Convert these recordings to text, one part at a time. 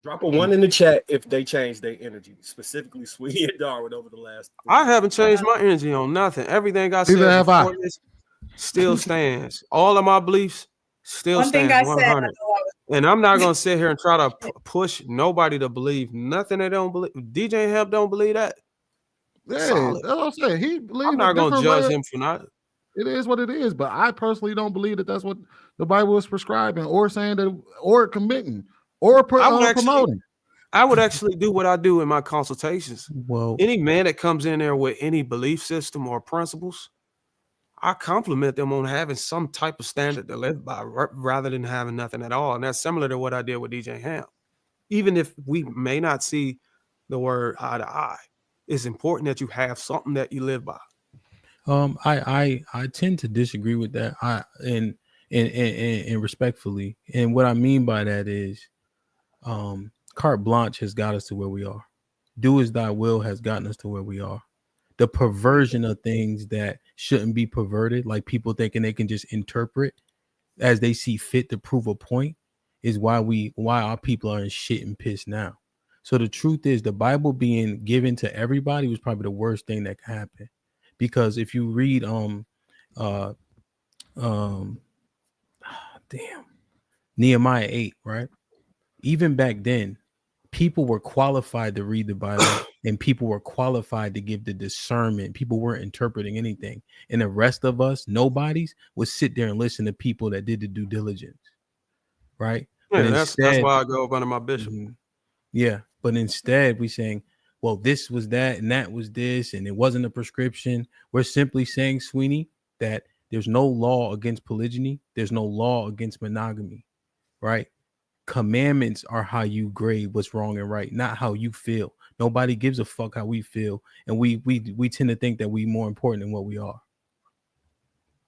Drop a 1 in the chat if they change their energy, specifically Sweetie and Darwin over the last. I haven't changed my energy on nothing. Everything I Neither said have before I. this still stands. All of my beliefs still One thing stands I said, I 100. know I was And I'm not gonna sit here and try to push nobody to believe nothing they don't believe. DJ Hamp don't believe that. Yeah, Solid. that's what I'm saying. He I'm believes a not gonna different judge way. him for not. It is what it is, but I personally don't believe that that's what the Bible is prescribing, or saying that, or committing, or promoting. I would actually do what I do in my consultations. Well, Any man that comes in there with any belief system or principles, I compliment them on having some type of standard to live by rather than having nothing at all. And that's similar to what I did with DJ Hamp. Even if we may not see the word eye to eye, it's important that you have something that you live by. I tend to disagree with that. And respectfully, and what I mean by that is, carte blanche has got us to where we are. Do as thy will has gotten us to where we are. The perversion of things that shouldn't be perverted, like people thinking they can just interpret as they see fit to prove a point, is why our people are in shit and piss now. So the truth is, the Bible being given to everybody was probably the worst thing that could happen. Because if you read Nehemiah 8, right? Even back then, people were qualified to read the Bible and people were qualified to give the discernment. People weren't interpreting anything. And the rest of us, nobodies, would sit there and listen to people that did the due diligence. Right? Yeah, But that's why I go up under my bishop. Yeah. But instead, we're saying, well, this was that and that was this, and it wasn't a prescription. We're simply saying, Sweeney, that there's no law against polygyny. There's no law against monogamy, right? Commandments are how you grade what's wrong and right, not how you feel. Nobody gives a fuck how we feel. And we tend to think that we're more important than what we are.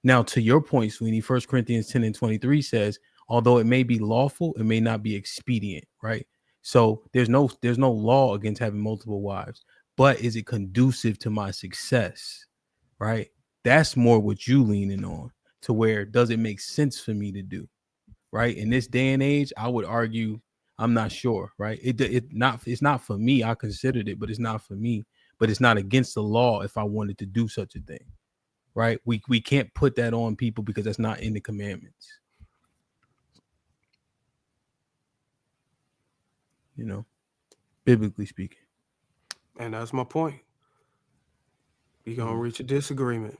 Now, to your point, Sweeney, 1 Corinthians 10 and 23 says, although it may be lawful, it may not be expedient, right? So there's no law against having multiple wives, but is it conducive to my success, right? That's more what you leaning on, to where does it make sense for me to do, right? In this day and age, I would argue I'm not sure, right? It's not for me. I considered it, but it's not for me. But it's not against the law if I wanted to do such a thing, right? We can't put that on people because that's not in the commandments. You know, biblically speaking. And that's my point. We're going to reach a disagreement.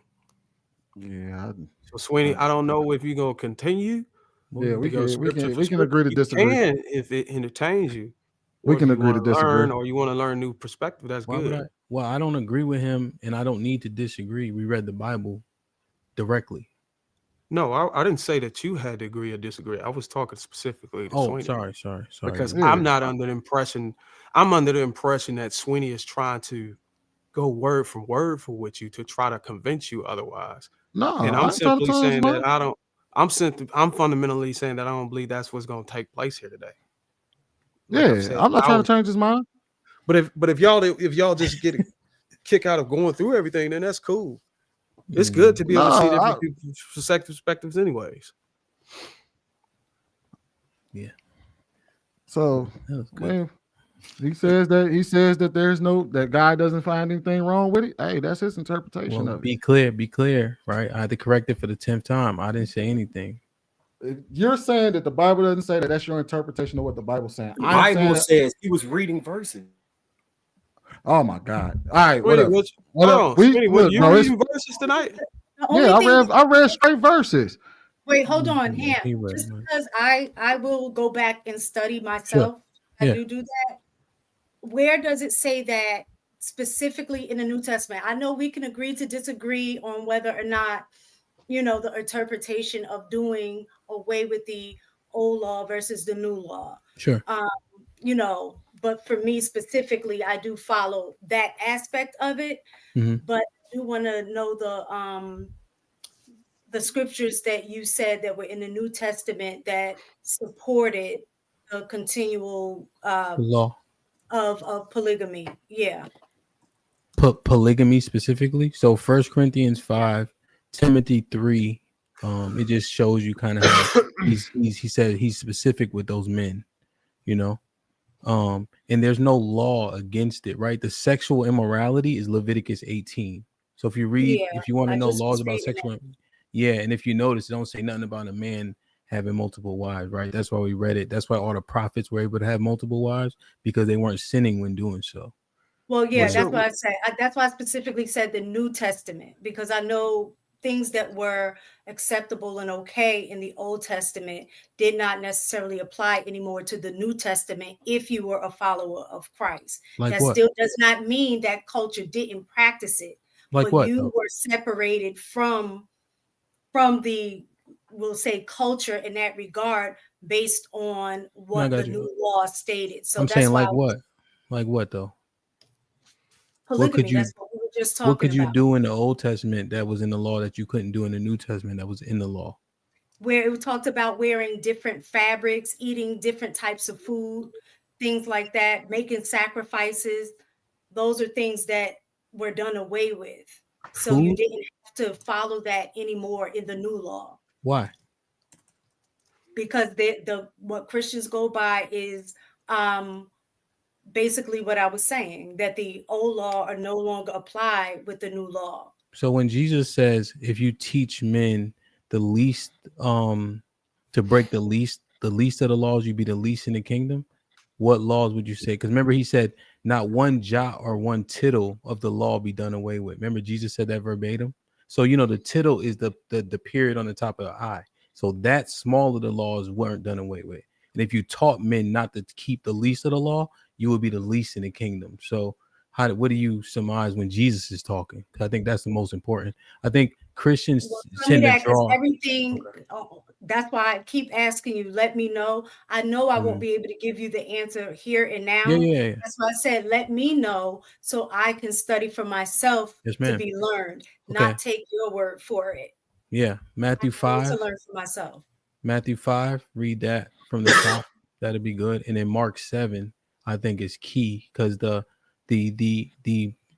Yeah. So, Sweeney, I don't know if you're going to continue. Yeah, we can agree to You disagree. can if it entertains you. We can agree to disagree. Learn, or you want to learn new perspective, that's good. I don't agree with him, and I don't need to disagree. We read the Bible directly. No, I didn't say that you had to agree or disagree. I was talking specifically to Sweeney. Sorry. Because I'm not under the impression. I'm under the impression that Sweeney is trying to go word for word with you to try to convince you otherwise. No, and I'm simply saying that I don't. I'm fundamentally saying that I don't believe that's what's going to take place here today. Like I'm not trying to change his mind. But if y'all just get a kick out of going through everything, then that's cool. It's good to be able to see different people's perspectives, anyways. Yeah. So he says that there's that God doesn't find anything wrong with it. Hey, that's his interpretation of it. Be clear, right? I had to correct it for the 10th time. I didn't say anything. You're saying that the Bible doesn't say that. That's your interpretation of what the Bible's saying. The Bible says he was reading verses. Oh my God! All right, what up? You reading verses tonight? Yeah, I read straight verses. Wait, hold on, Hamp. Just because I will go back and study myself. Sure. I do that. Where does it say that specifically in the New Testament? I know we can agree to disagree on whether or not, the interpretation of doing away with the old law versus the new law. Sure. But for me specifically, I do follow that aspect of it. Mm-hmm. But I do want to know the scriptures that you said that were in the New Testament that supported the continual law of polygamy. Yeah. Polygamy specifically. So 1 Corinthians 5, Timothy 3, it just shows you kind of how he said he's specific with those men, And there's no law against it, right? The sexual immorality is Leviticus 18. So if you read, if you want to know laws about sexual, and if you notice, it don't say nothing about a man having multiple wives, right? That's why we read it. That's why all the prophets were able to have multiple wives, because they weren't sinning when doing so. Well, yeah, that's why I said. That's why I specifically said the New Testament, because I know things that were acceptable and okay in the Old Testament did not necessarily apply anymore to the New Testament if you were a follower of Christ. Like that what? Still does not mean that culture didn't practice it. Like but what? You were separated from the, we'll say, culture in that regard based on what the new law stated. So I'm that's saying why like what? Like what though? Polygamy. That's what we were just talking about. What could you do in the Old Testament that was in the law that you couldn't do in the New Testament that was in the law? Where it talked about wearing different fabrics, eating different types of food, things like that, making sacrifices. Those are things that were done away with. So you didn't have to follow that anymore in the new law. Why? Because what Christians go by is basically what I was saying, that the old law are no longer applied with the new law. So when Jesus says, if you teach men the least, to break the least of the laws, you be the least in the kingdom, what laws would you say? Because remember, he said, not one jot or one tittle of the law be done away with. Remember, Jesus said that verbatim. So, the tittle is the period on the top of the I. So that small of the laws weren't done away with. And if you taught men not to keep the least of the law, you would be the least in the kingdom. So what do you surmise when Jesus is talking? I think that's the most important. I think Christians tend to draw everything. That's why I keep asking you, let me know. I know I won't be able to give you the answer here and now. Yeah. That's why I said, let me know so I can study for myself to be learned, not take your word for it. Yeah. Matthew 5. To learn for myself. Matthew 5, read that from the top. That'd be good. And then Mark 7, I think is key, because the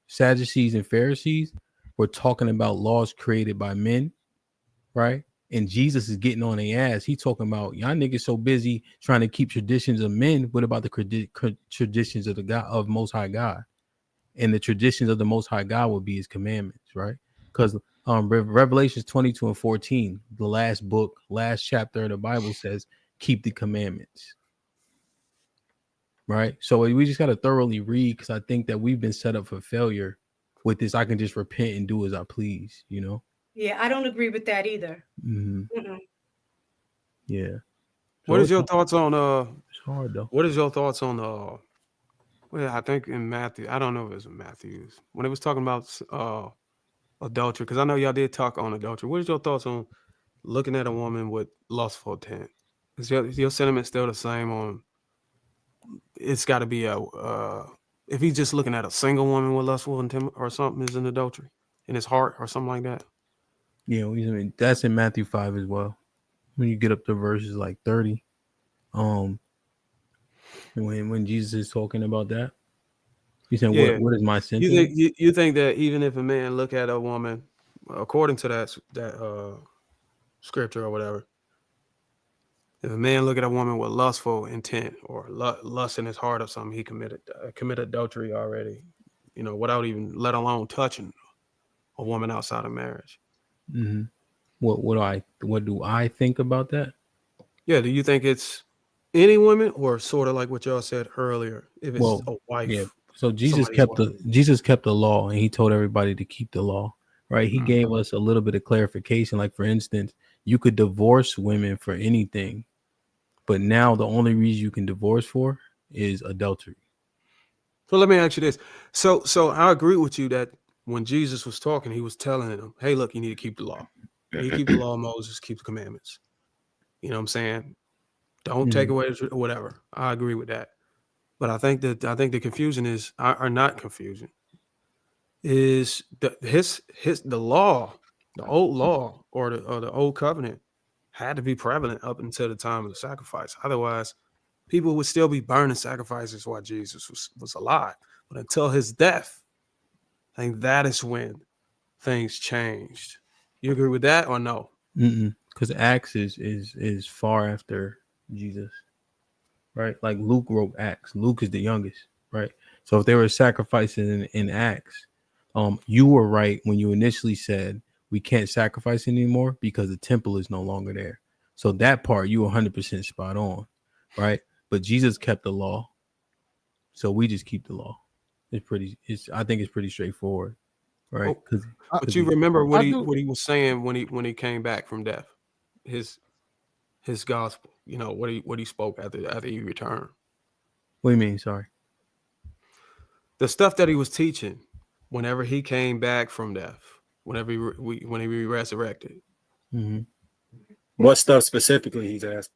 Sadducees and Pharisees were talking about laws created by men, right? And Jesus is getting on their ass. He talking about, y'all niggas so busy trying to keep traditions of men. What about the traditions of the God, of Most High God? And the traditions of the Most High God would be his commandments, right? Because Revelations 22 and 14, the last chapter of the Bible says, keep the commandments. Right. So we just got to thoroughly read, because I think that we've been set up for failure with this. I can just repent and do as I please, Yeah, I don't agree with that either. Yeah. What is your thoughts on it's hard though. What is your thoughts on well, I think in Matthew, I don't know if it's in Matthews, when it was talking about adultery, because I know y'all did talk on adultery. What is your thoughts on looking at a woman with lustful intent? Is your sentiment still the same on it's got to be if he's just looking at a single woman with lustful intent or something is an adultery in his heart or something like that? Yeah, that's in Matthew 5 as well. When you get up to verses like 30, when Jesus is talking about that, he's saying, what is my sentiment? You think that even if a man look at a woman, according to that scripture or whatever, if a man look at a woman with lustful intent or lust in his heart or something, he committed adultery already, without even, let alone touching a woman outside of marriage. Mm-hmm. What do I think about that? Yeah, do you think it's any woman, or sort of like what y'all said earlier, if it's a wife? Yeah. So Jesus kept the law, and he told everybody to keep the law, right? He gave us a little bit of clarification. Like, for instance, you could divorce women for anything, but now the only reason you can divorce for is adultery. So let me ask you this. So I agree with you that when Jesus was talking, he was telling them, hey, look, you need to keep the law. You keep the law of Moses, keep the commandments. You know what I'm saying? Don't take away whatever. I agree with that. But I think the confusion is, or not confusion, is the law, the old law or the old covenant had to be prevalent up until the time of the sacrifice. Otherwise, people would still be burning sacrifices while Jesus was alive. But until his death, I think that is when things changed. You agree with that or no? Because Acts is far after Jesus. right? Like Luke wrote Acts. Luke is the youngest, right? So if they were sacrificing in Acts, you were right when you initially said we can't sacrifice anymore because the temple is no longer there. So that part you 100% spot on, right? But Jesus kept the law, so we just keep the law. I think it's pretty straightforward, right? But you remember what he do. was saying when he came back from death, his gospel. You know what he spoke after he returned. What do you mean? Sorry. The stuff that he was teaching whenever he came back from death, when he resurrected. Mm-hmm. What stuff specifically he's asking?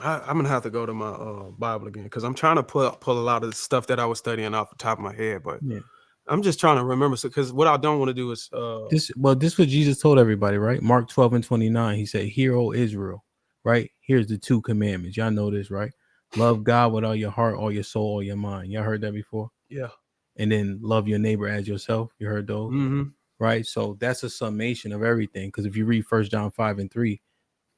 I'm gonna have to go to my Bible again because I'm trying to pull a lot of the stuff that I was studying off the top of my head, but Yeah. I'm just trying to remember. Because what I don't want to do is this what Jesus told everybody, right? Mark 12:29. He said, "Hear, O Israel." Right? Here's the 2 commandments. Y'all know this, right? Love God with all your heart, all your soul, all your mind. Y'all heard that before? Yeah. And then love your neighbor as yourself. You heard those? Mm-hmm. Right? So that's a summation of everything. Because if you read 1 John 5:3,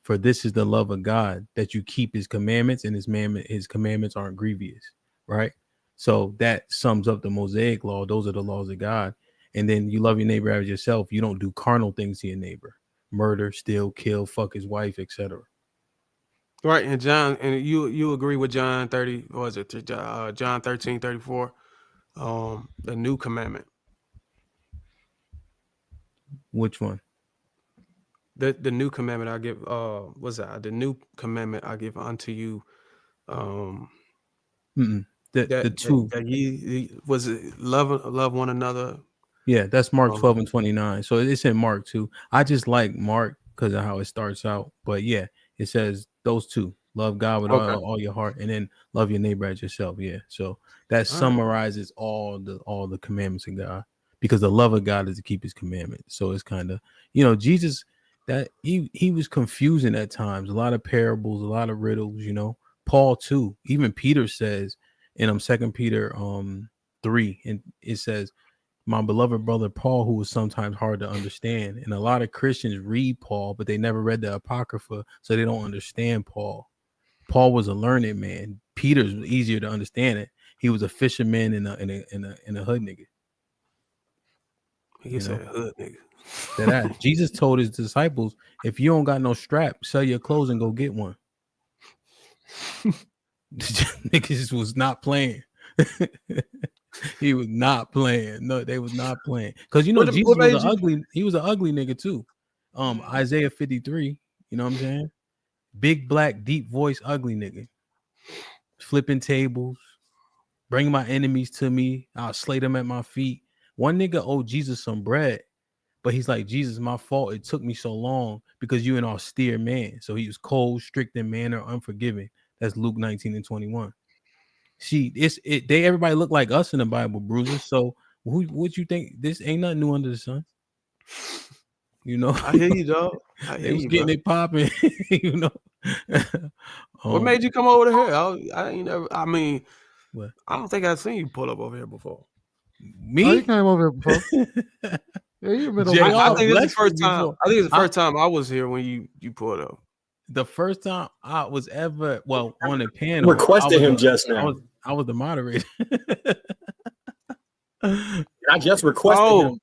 for this is the love of God, that you keep his commandments, and his commandments aren't grievous. Right? So that sums up the Mosaic law. Those are the laws of God. And then you love your neighbor as yourself. You don't do carnal things to your neighbor. Murder, steal, kill, fuck his wife, etc. Right, and John, and you agree with John 30, or was it John 13:34, the new commandment. Which one? The new commandment I give, the new commandment I give unto you, the 2 that ye was it love one another. Yeah, that's Mark 12:29. So it's in Mark 2. I just like Mark because of how it starts out. But yeah, it says those 2. Love God with all your heart, and then love your neighbor as yourself. Yeah. So that summarizes all the commandments of God, because the love of God is to keep his commandments. So it's kind of, Jesus, that he was confusing at times, a lot of parables, a lot of riddles, Paul too. Even Peter says in 2 Peter 3, and it says, my beloved brother Paul, who was sometimes hard to understand. And a lot of Christians read Paul, but they never read the Apocrypha, so they don't understand Paul. Paul was a learned man. Peter's easier to understand it. He was a fisherman and a hood nigga. He said hood nigga. That Jesus told his disciples, if you don't got no strap, sell your clothes and go get one. Niggas was not playing. He was not playing. No, they was not playing. Because Jesus was an ugly nigga too. Isaiah 53, you know what I'm saying? Big black, deep voice, ugly nigga. Flipping tables, bring my enemies to me. I'll slay them at my feet. One nigga owed Jesus some bread, but he's like, Jesus, my fault. It took me so long because you an austere man. So he was cold, strict in manner, unforgiving. That's Luke 19:21. See, everybody look like us in the Bible, bruisers. So what you think? This ain't nothing new under the sun. I hear you, dog. They was getting it popping. What made you come over here? I ain't never. I mean, what? I don't think I've seen you pull up over here before. Me? Oh, you came over here before. Yeah, you've been over. I think this is the first time. I think it's the first time I was here when you pulled up. The first time I was ever on the panel. Requested him just now. I was the moderator. I just requested him.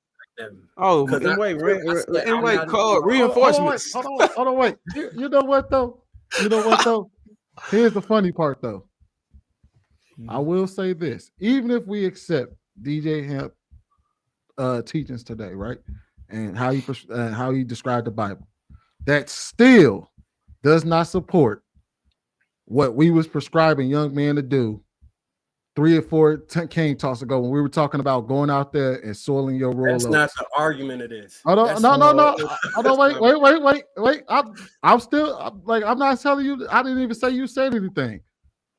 Wait, call reinforcements. Hold on, wait. You know what though? Here's the funny part though. I will say this: even if we accept DJ Hamp teachings today, right, and how he described the Bible, that still does not support what we was prescribing young men to do 3 or 4 King Talks ago when we were talking about going out there and soiling your role. That's not the argument of this. No. Wait. I'm not telling you. I didn't even say you said anything.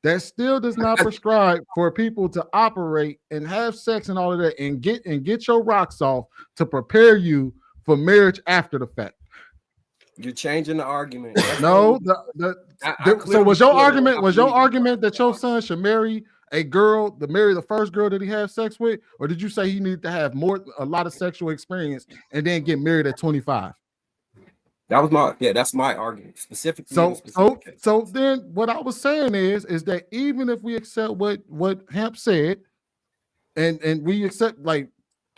That still does not prescribe for people to operate and have sex and all of that and get your rocks off to prepare you for marriage after the fact. You're changing the argument. No, so was your argument that your son should marry a girl, marry the first girl that he had sex with, or did you say he needed to have a lot of sexual experience and then get married at 25? That's my argument specifically. So then what I was saying is that even if we accept what Hamp said, and we accept like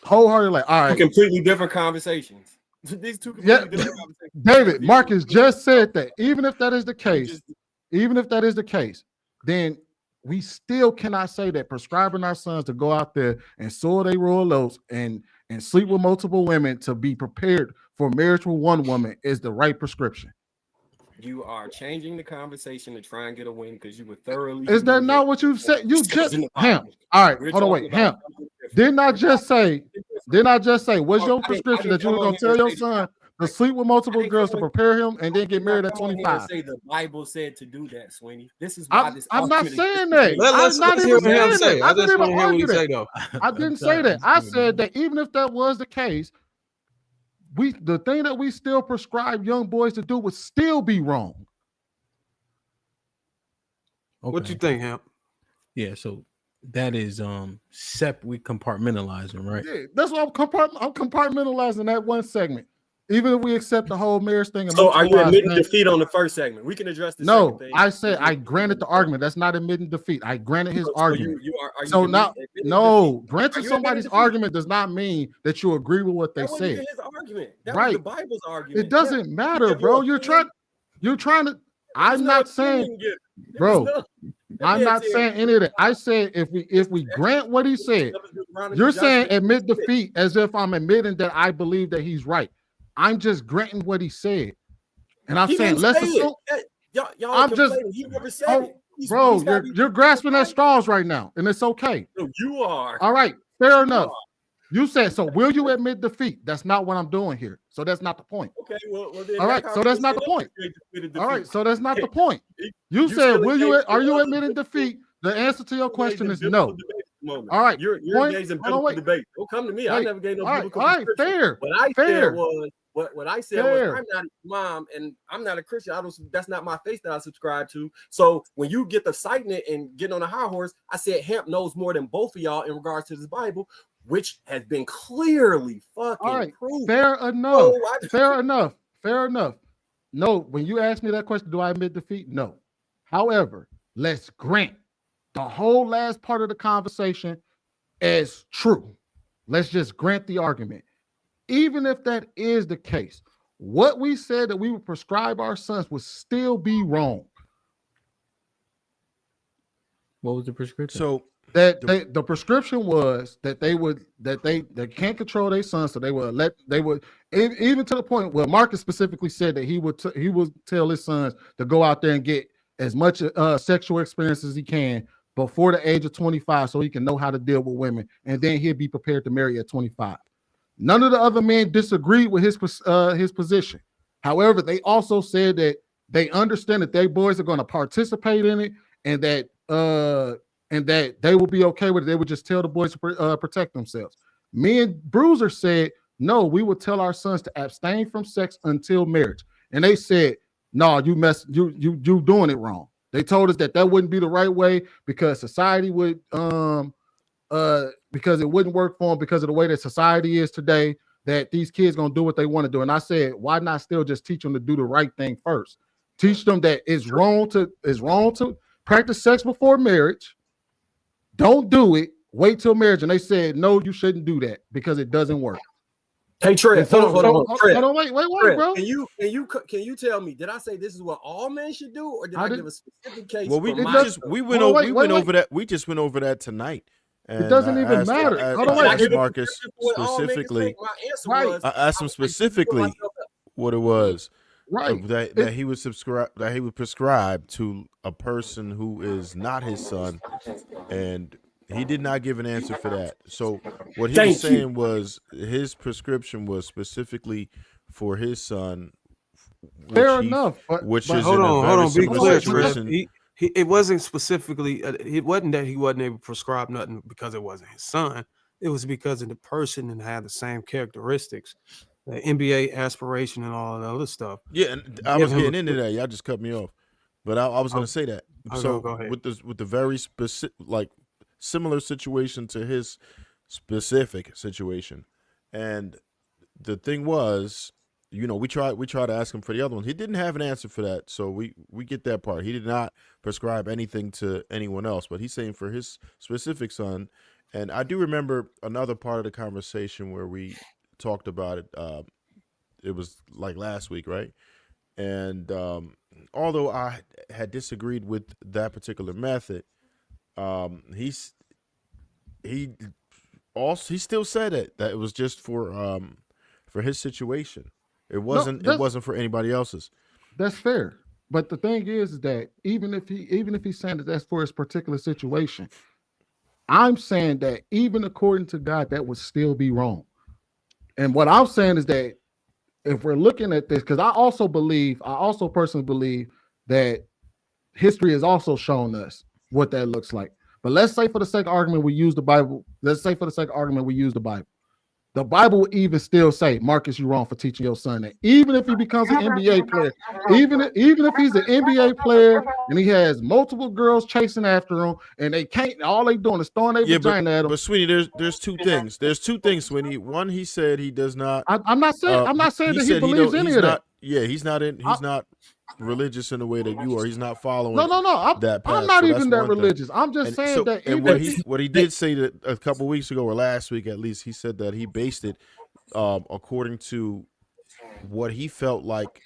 wholeheartedly, like, all right, completely different conversations. These two completely different conversations. David, Marcus just said that even if that is the case, then we still cannot say that prescribing our sons to go out there and soil their royal oats and sleep with multiple women to be prepared for marriage with one woman is the right prescription. You are changing the conversation to try and get a win because you were thoroughly. Is that not what you said? You just Hamp. All right, hold on, wait, Hamp. Didn't I just say? What's your prescription that you were gonna tell your son to sleep with multiple girls to prepare him and then get married at 25? Say the Bible said to do that, Sweeney. This is why I'm not saying that. Let's hear what Hamp say. I just want to hear what he say though. I didn't say that. I said that even if that was the case, the thing that we still prescribe young boys to do would still be wrong. Okay. What you think, Hamp? Yeah, so that is we compartmentalizing, right? Yeah, that's what I'm compartmentalizing that one segment. Even if we accept the whole marriage thing. So are you admitting defeat on the first segment? We can address the second thing. I said I granted the argument. That's not admitting defeat. I granted his argument. So now, no, granting somebody's argument does not mean that you agree with what they said. His argument. That right. was the Bible's argument. It doesn't matter, bro. You're trying to. I'm not saying, bro. I'm not saying any of that. I said if we grant what he said, you're saying admit defeat as if I'm admitting that I believe that he's right. I'm just granting what he said, and I'm saying let's assume. I'm just. He never said it. Bro, you're grasping at straws right now, and it's okay. No, you are. All right, fair enough. You said so. Will you admit defeat? That's not what I'm doing here. So that's not the point. Okay, well then all right. So that's not the point. All right. So that's not the point. You said, "Will you? Are you admitting defeat?" The answer to your question is no. All right. You're engaged in biblical debate. Don't come to me. I never gave no biblical. All right. Fair. What I said was. What I said was I'm not a mom and I'm not a Christian. That's not my faith that I subscribe to. So when you get the citing it and getting on a high horse, I said Hamp knows more than both of y'all in regards to this Bible, which has been clearly fucking proved. Fair enough. Fair enough. No, when you ask me that question, do I admit defeat? No. However, let's grant the whole last part of the conversation as true. Let's just grant the argument. Even if that is the case, what we said that we would prescribe our sons would still be wrong. What was the prescription? So that the prescription was that they can't control their sons, so they would even to the point where Marcus specifically said that he would tell his sons to go out there and get as much sexual experience as he can before the age of 25, so he can know how to deal with women, and then he'll be prepared to marry at 25. None of the other men disagreed with his position. However, they also said that they understand that their boys are going to participate in it, and that they will be okay with it. They would just tell the boys to protect themselves. Me and Bruiser said, no, we would tell our sons to abstain from sex until marriage. And they said, no, you doing it wrong. They told us that wouldn't be the right way because society would because it wouldn't work for them because of the way that society is today, that these kids gonna do what they want to do. And I said, why not still just teach them to do the right thing first? Teach them that it's wrong to practice sex before marriage. Don't do it. Wait till marriage. And they said, no, you shouldn't do that because it doesn't work. Hey, Trey, hold on, wait, bro. Can you tell me? Did I say this is what all men should do, or did I give a specific case? Well, we went over that. We just went over that tonight. And it doesn't even matter. I asked Marcus specifically. I asked him specifically what it was. Right. That he would prescribe to a person who is not his son, and he did not give an answer for that. So what he was saying was his prescription was specifically for his son. Fair enough. Which is hold on. Be clear. It wasn't specifically. It wasn't that he wasn't able to prescribe nothing because it wasn't his son. It was because of the person and had the same characteristics, the NBA aspiration and all the other stuff. Yeah, and I was getting into that. Y'all just cut me off, but I was going to say that. So go ahead. with the very specific, like similar situation to his specific situation, and the thing was, we tried to ask him for the other ones. He didn't have an answer for that, so we get that part. He did not prescribe anything to anyone else, but he's saying for his specific son. And I do remember another part of the conversation where we talked about it. It was like last week, right? And although I had disagreed with that particular method, he still said that it was just for his situation. It wasn't for anybody else's. That's fair. But the thing is that even if he's saying that that's for his particular situation, I'm saying that even according to God, that would still be wrong. And what I'm saying is that if we're looking at this, because I also personally believe that history has also shown us what that looks like. But let's say for the sake of argument, we use the Bible. The Bible will even still say, Marcus, you're wrong for teaching your son that. Even if he becomes an NBA player, even if he's an NBA player and he has multiple girls chasing after him and all they doing is throwing their vagina at him. But Sweeney, there's two things. There's two things, Sweeney. One, he said he does not. I'm not saying that he believes any of that. Yeah, he's not religious in the way that you are. He's not following. No. That path. I'm not even that religious. I'm just saying that. And what he did say that a couple weeks ago or last week at least, he said that he based it according to what he felt like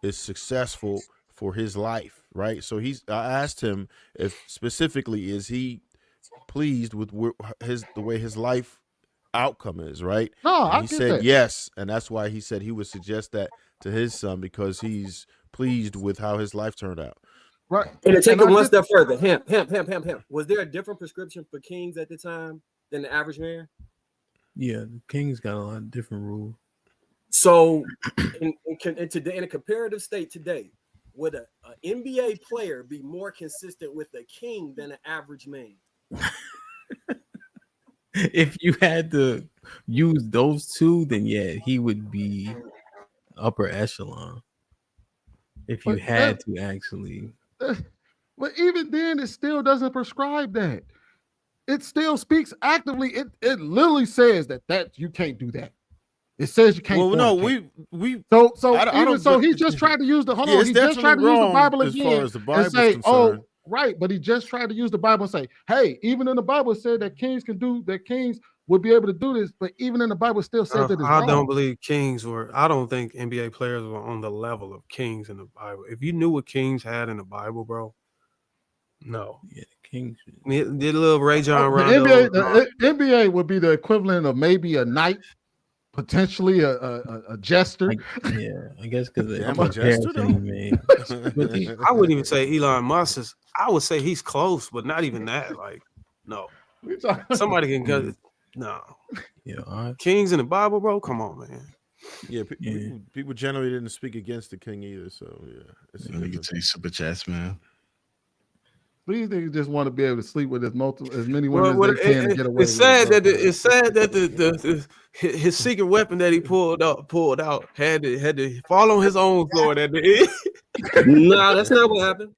is successful for his life, right? So I asked him if specifically is he pleased with the way his life outcome is, right? No, and he said yes, and that's why he said he would suggest that to his son because he's pleased with how his life turned out. Right. And to take it one step further, Hamp. Was there a different prescription for kings at the time than the average man? Yeah, the kings got a lot of different rules. So, in a comparative state today, would an NBA player be more consistent with a king than an average man? If you had to use those two, then yeah, he would be upper echelon. If you had to actually. But even then, it still doesn't prescribe that. It still speaks actively. It literally says that you can't do that. It says you can't. Well, no, he just tried to use the he just tried to use the Bible again as far as the Bible and say, concerned. Right, but he just tried to use the Bible and say, hey, even in the Bible it said that kings would be able to do this, but even in the Bible it still says that it's wrong. I don't believe I don't think NBA players were on the level of kings in the Bible. If you knew what kings had in the Bible, bro, no. Yeah, the kings did a little Ray John Rondo. The NBA would be the equivalent of maybe a knight, potentially a jester. I guess because I'm a jester. I wouldn't even say Elon Musk is. I would say he's close, but not even that. Like, no, somebody can go. No, kings in the Bible, bro. Come on, man. Yeah, people generally didn't speak against the king either. So you can say super chats, man. These niggas just want to be able to sleep with as many women as they can and get away. It's sad that his secret weapon that he pulled out had to fall on his own floor at the end. No, that's not what happened.